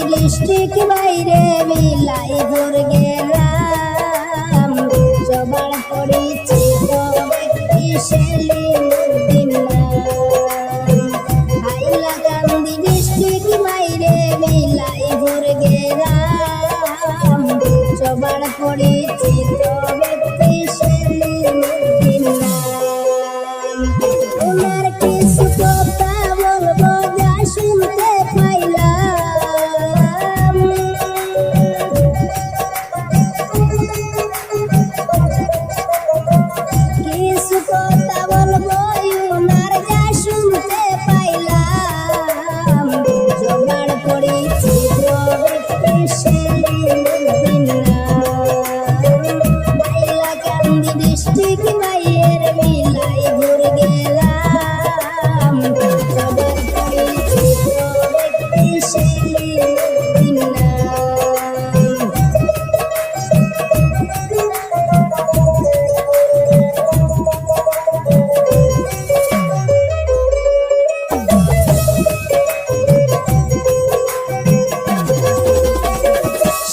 district বাইরে মিলাই ঘুর গেলাম সবার পরিচিত ব্যক্তি সেলিমউদ্দিন হাইলাকান্দি ডিস্ট্রিক্ট বাইরে মিলাই ঘুর গেলাম সবার পরিচিত ব্যক্তি সেলিমউদ্দিন ওনার কিছু কথা বলবো যা শুনতে পাইলাম কিছু কথা বলবো ওনার যা শুনতে পাইলাম সবার পরিচিত ব্যক্তি সেলিমউদ্দিন হাইলাকান্দি ডিস্ট্রিক্ট বাইরে মিলাই ঘুর গেলাম সবার পরিচিত ব্যক্তি সেলিমউদ্দিন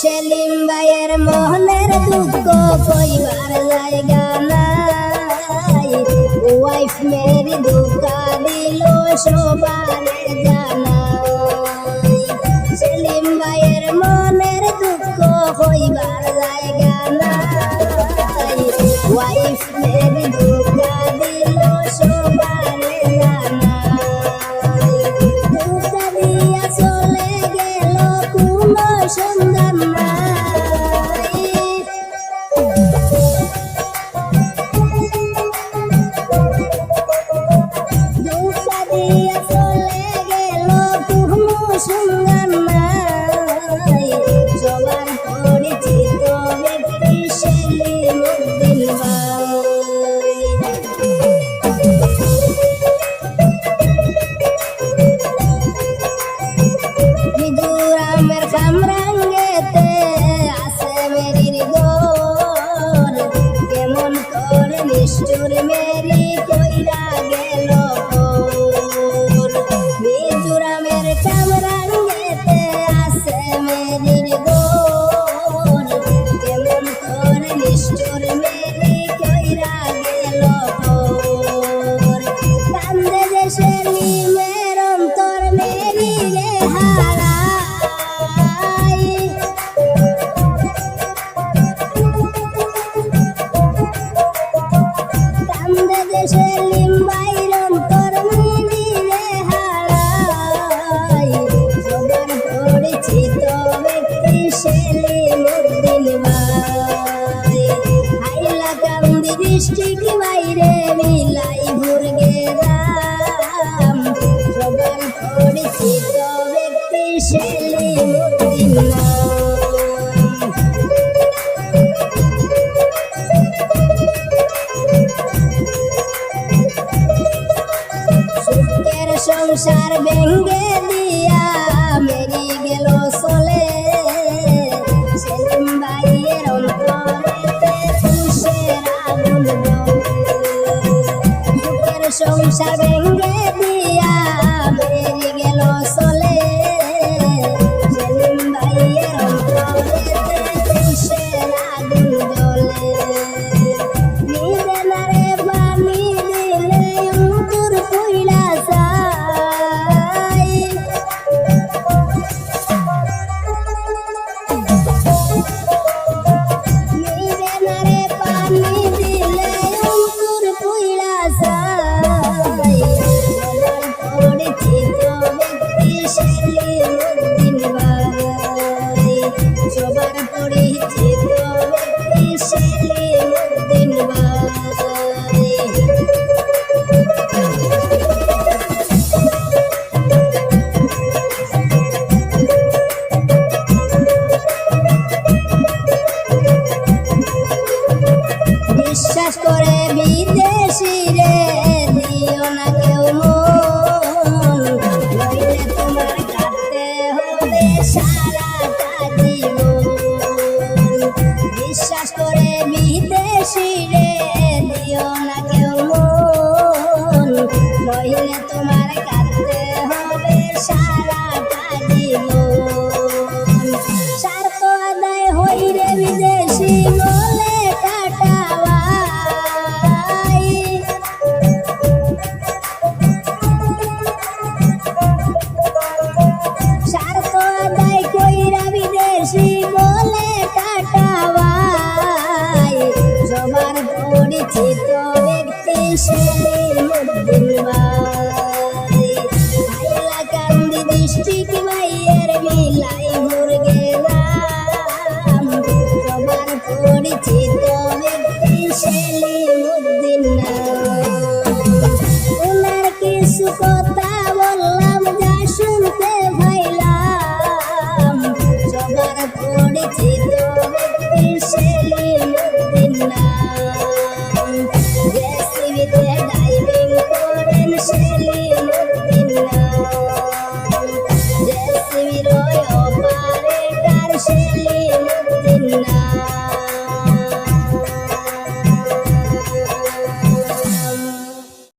সেলিম ভাইয়ের মনের দুঃখ কইবার জায়গা নাই ওয়াইফ মেরি ধোঁকা দিল সবারে জানাই সেলিম ভাইয়ের মনের দুঃখ কইবার জায়গা নাই ওয়াইফ মেরি ধোঁকা দিল সবারে জানাই ধোঁকা দিয়া চলে গেল কোনো সন্ধান নাই ধোঁকা দিয়া চলে গেল কোনো সন্ধান নাই সবার পরিচিত ব্যক্তি সেলিমউদ্দিন মিজোরামের কামরাঙ্গেতে আছে মেরির ঘর কেমন করে নিষ্ঠুর মেরি কইরা গেল পর মিজোরামের কামরাঙ্গেতে আছে মেরির ঘর কেমন করে নিষ্ঠুর মেরি কইরা গেল পর কান্দে যে সেলিমের অন্তর মেরি রে হারাই কান্দে যে সেলিম ভাইয়ের অন্তর মেরি রে হারাই সবার পরিচিত ব্যক্তি সেলিমউদ্দিন ভাই হাইলাকান্দি ডিস্ট্রিক্ট বাইরে মিলাই ঘুর গেলাম সবার পরিচিত ব্যক্তি সেলিমউদ্দিন সুখের সংসার ভেঙ্গে দিয়া মেরি গেল চলে সেলিম ভাইয়ের অন্তরেতে খুশির আগুন জ্বলে সুখের সংসার ভেঙ্গে দিয়া মেরি গেল চলে সেলিম ভাইয়ের অন্তরেতে খুশির আগুন জ্বলে নিদে নারে পানি দিলে অঙ্কুর কইরা যায় নিদে নারে পানি দিলে অঙ্কুর কইরা যায় সবার পরিচিত ব্যক্তি সেলিমউদ্দিন ভাই সবার পরিচিত ব্যক্তি সেলিমউদ্দিন ভাই বিশ্বাস করে বিদেশি রে দিও না কেউ মন নইলে তোমার কাটতে হবে সারাটা জীবন বিশ্বাস করে বিদেশি রে দিও না কেউ মন নইলে তোমার কাটতে হবে সারাটা জীবন সেলিমুদ্দিন ভাই হাইলাকান্দি ডিস্ট্রিক্ট ভাইয়ের মিলাই ভোর গেলাম সবার পরিচিত ব্যক্তি সেলিমুদ্দিন ওনার কিছু কথা বললাম যা শুনতে পাইলাম সবার পরিচিত ব্যক্তি সেলিমুদ্দিন জেসিবিতে ডাইভিং করেন সেলিমুদ্দিন জেসিবির অপারেটর সেলিমুদ্দিন